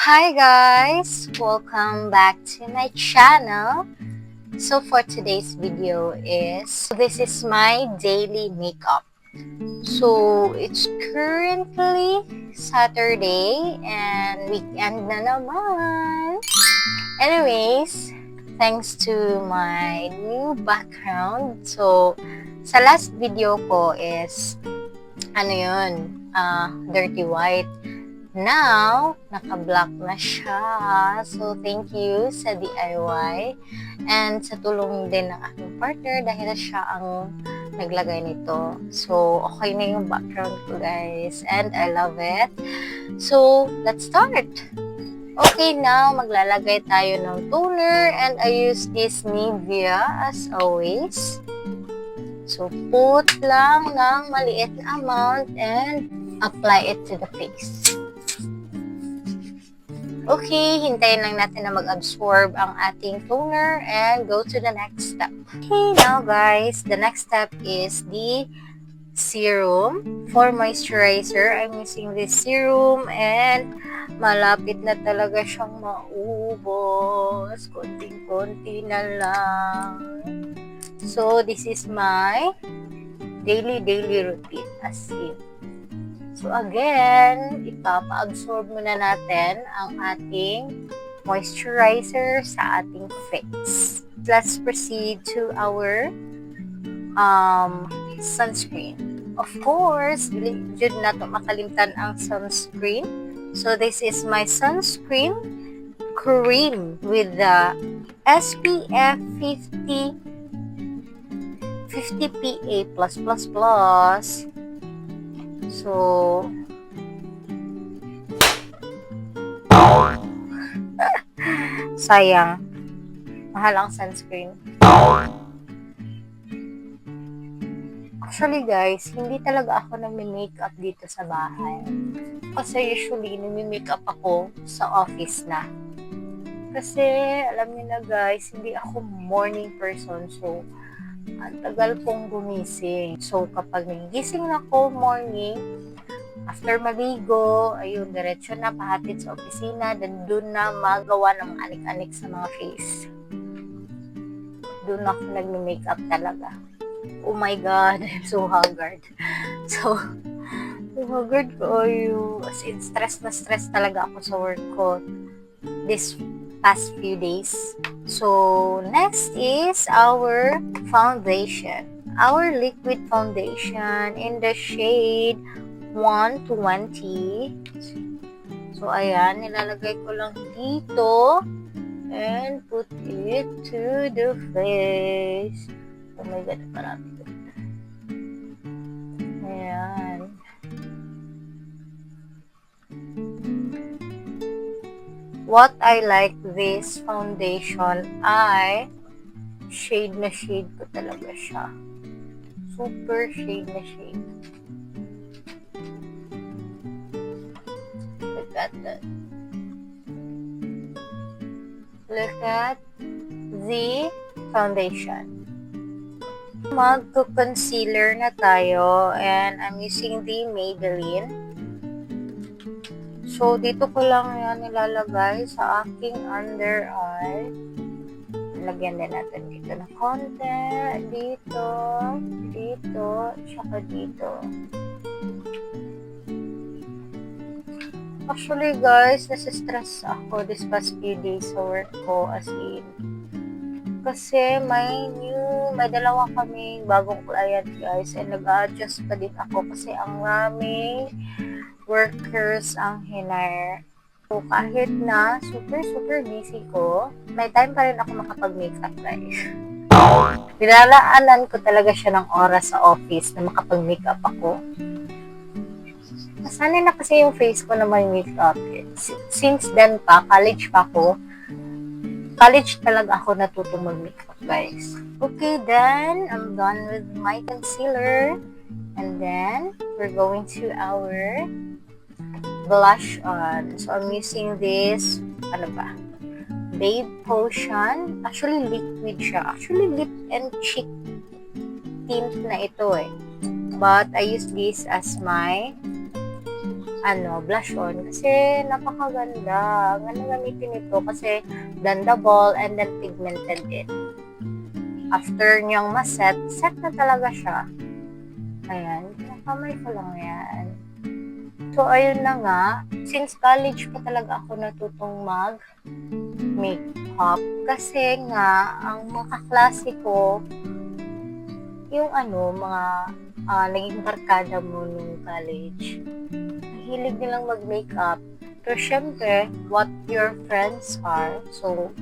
Hi guys! Welcome back to my channel. So for today's video this is my daily makeup. So it's currently Saturday and weekend na naman. Anyways, thanks to my new background. So sa last video ko is dirty white. Now, naka-black na siya. So, thank you sa DIY and sa tulong din ng aking partner dahil siya ang naglagay nito. So, okay na yung background ko, guys. And I love it. So, let's start. Okay, now, maglalagay tayo ng toner and I use this Nivea as always. So, put lang ng maliit na amount and apply it to the face. Okay, hintayin lang natin na mag-absorb ang ating toner and go to the next step. Okay, now guys, the next step is the serum. For moisturizer, I'm using this serum and malapit na talaga siyang maubos. Konting-konti na lang. So, this is my daily routine as in. So again, ipapa-absorb muna natin ang ating moisturizer sa ating face. Let's proceed to our sunscreen. Of course, did not makalimtan ang sunscreen. So this is my sunscreen cream with the SPF 50 PA+++. So, sayang. Mahal ang sunscreen. Actually guys, hindi talaga ako nagme-makeup dito sa bahay. Kasi usually, nagme-makeup ako sa office na. Kasi, alam niyo na guys, hindi ako morning person. So, ang tagal kong gumising. So, kapag nagigising na ako morning, after maligo, ayun, diretso na pahatid sa opisina, then doon na magawa ng anik-anik sa mga face. Doon ako nag-makeup talaga. Oh my God, I'm so haggard. So haggard ko yung, as in, stress na stress talaga ako sa work ko this past few days. So, next is our foundation. Our liquid foundation in the shade 120. So, ayan, nilalagay ko lang dito and put it to the face. Oh my God, marami ko. Ayan. What I like this foundation ay shade na shade ko talaga siya. Super shade na shade. Look at that. Look at the foundation. Mag-concealer na tayo and I'm using the Maybelline. So, dito ko lang yan nilalagay sa aking under eye. Lagyan din natin dito na konti. Dito, tsaka dito. Actually guys, nasa-stress ako this past few days sa work ko as in. Kasi may dalawa kaming bagong client guys and nag-adjust pa din ako kasi ang raming workers ang hinire. So, kahit na super busy ko, may time pa rin ako makapag-makeup guys. Nilalaanan ko talaga siya ng oras sa office na makapag-makeup ako. Nasanay na kasi yung face ko na may makeup. Since then pa, college talaga ako natutong mag-makeup guys. Okay, then, I'm done with my concealer. And then, we're going to our blush on. So, I'm using this, Babe Potion. Actually, liquid siya. Actually, lip and cheek tint na ito eh. But, I use this as my blush on kasi napakaganda. Ang gamitin ito kasi blendable and then pigmented din. After niyang maset, set na talaga siya. Ayan, nakamay ko lang yan. So, ayun na nga. Since college pa talaga ako natutong mag-makeup. Kasi nga, ang mga kaklase ko, yung mga naging barkada mo nung college, mahilig nilang mag-makeup. Pero syempre, what your friends are, so,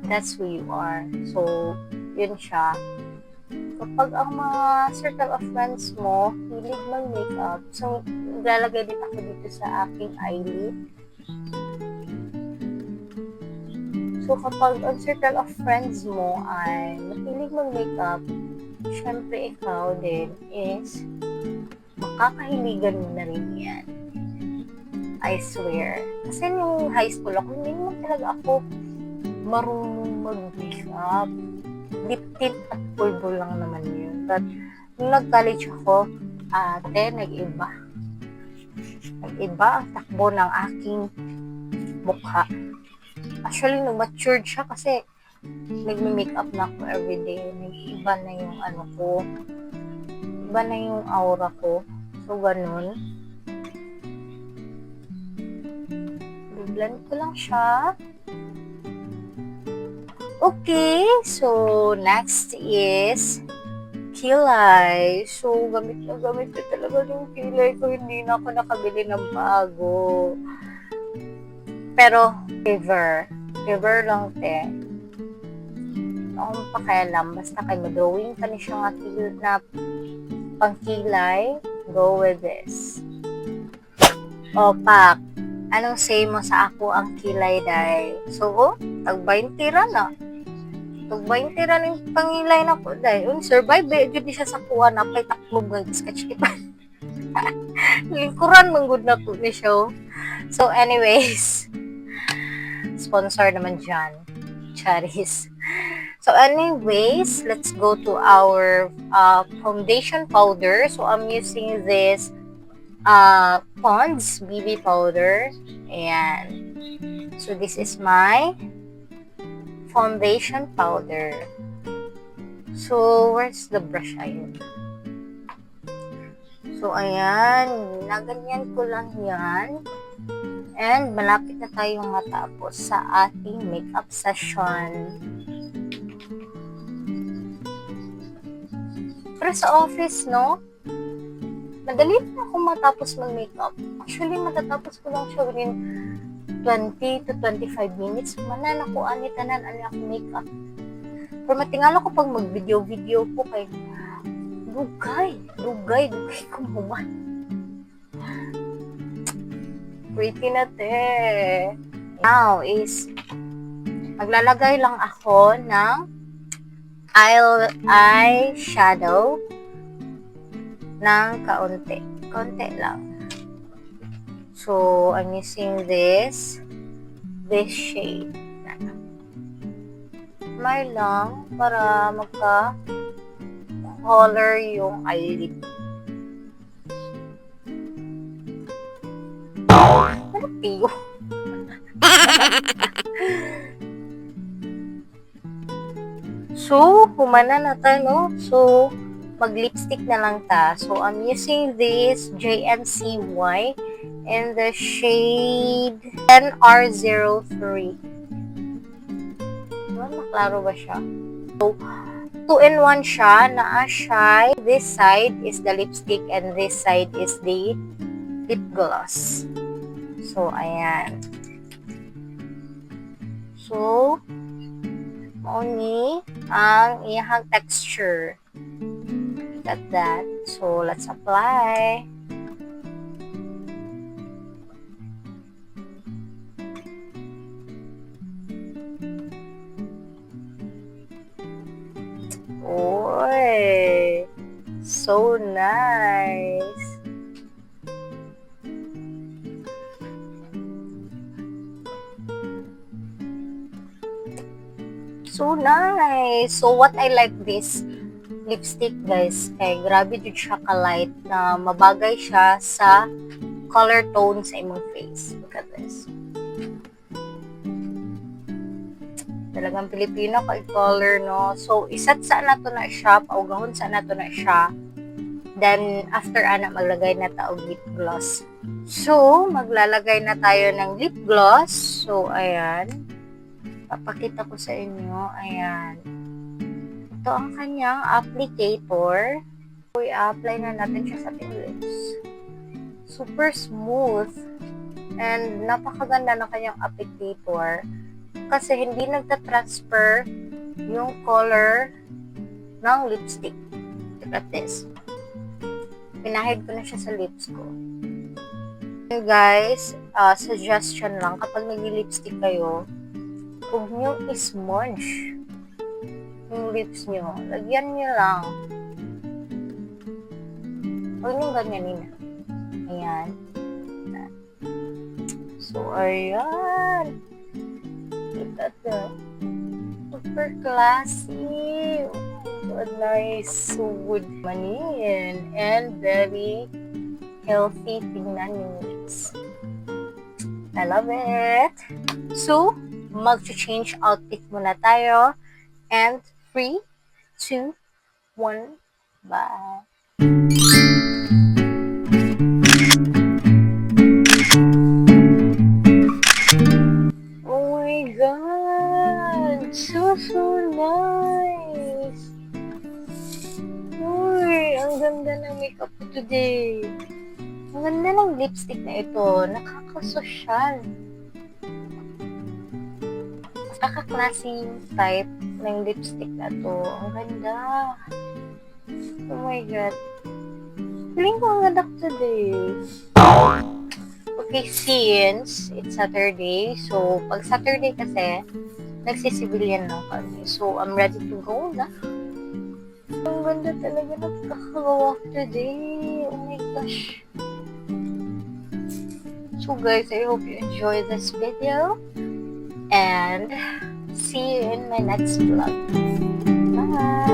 that's who you are. So, yun siya. Kapag ang mga circle of friends mo, hilig mag-makeup, so, naglalagay din ako dito sa aking eyelid. So, kapag ang circle of friends mo ay mahilig mag-makeup, syempre ikaw din is makakahiligan mo na rin yan. I swear. Kasi nung high school ako, hindi naman talaga ako marunong mag-makeup. Lip tint at pulbo lang naman yun. But, nung nag-college ako, nag-iba. Nag-iba ang takbo ng aking mukha. Actually, nung matured siya kasi nagme-makeup na ako everyday. Nag-iba na yung ko. Iba na yung aura ko. So, ganun. Blend ko lang siya. Okay, so next is kilay. So, gamit na gamit ko talaga yung kilay ko. Hindi na ako nakabili ng bago. Pero, favor lang, te. Akong pakialam. Basta kayo mag-drawing ka niya nga na pangkilay. Go with this. O, Pak. Anong say mo sa ako ang kilay, day? So, tag-20 ra na. Tag-20 ra ng pangilay na po, day. Survive, jud siya sa kuha na pay taklob ng sketch-ipan. Lingkuran mong good na po ni show. So, anyways, sponsor naman dyan. Charis. So, anyways, let's go to our foundation powder. So, I'm using this Pond's BB powder. Ayan. So, this is my foundation powder. So, where's the brush? Ayun. So, ayan. Naganyan ko lang yan. And, malapit na tayong matapos sa ating makeup session. Pero sa office, no? Madali na ako matapos mag-makeup. Actually, matatapos ko lang siya within 20 to 25 minutes. Manan ako, tanan ako makeup. Pero matingala ko pag mag-video ko kay dugay ko mo. Pretty na, te. Now is, maglalagay lang ako ng eyeshadow ng kaunti lang. So, I'm using this shade. May lang para magka-color yung eyelid. Ano piyo? So, humana na tayo, no? So, mag-lipstick na lang ta. So, I'm using this JNCY in the shade NR03. Maklaro ba siya? So, 2-in-1 siya. Naa siya. This side is the lipstick and this side is the lip gloss. So, ayan. So, only ang iyahang texture. Got that. So, let's apply. Oy! So nice! So nice! So, what I like this lipstick, guys, grabe din siya ka-light na mabagay siya sa color tone sa imong face. Look at this. Talagang Pilipino kay color, no? So, isat sa na to na siya, paugahon sa na to na siya. Then, after ana, maglagay na tayo lip gloss. So, maglalagay na tayo ng lip gloss. So, ayan. Papakita ko sa inyo. Ayan. Ito ang kanyang applicator. So, i-apply na natin siya sa ating lips. Super smooth. And, napakaganda ng kanyang applicator. Kasi hindi nagta-transfer yung color ng lipstick. Look at this. Pinahid ko na siya sa lips ko. And guys, suggestion lang, kapag nag-lipstick kayo, huwag nyo ismunge yung lips nyo. Lagyan nyo lang. Huwag nyo ganyanin. Ayan. So, ayan. Look at that. Super classy. What nice, so good manin and very healthy tingnan yung lips. I love it. So, mag-change outfit muna tayo. And 3, 2, 1, bye. Oh my God! So nice! Uy, ang ganda ng makeup ko today. Ang ganda ng lipstick na ito. Nakaka-social. Nakaka-classy type ng lipstick na to. Ang ganda. Oh my God. Feeling ko ang ganda ko today. Okay, since it's Saturday, so pag Saturday kasi, nagsisibilyan lang kami. So, I'm ready to go na. Ang ganda talaga ng kakagawa today. Oh my gosh. So guys, I hope you enjoy this video. And see you in my next vlog. Bye!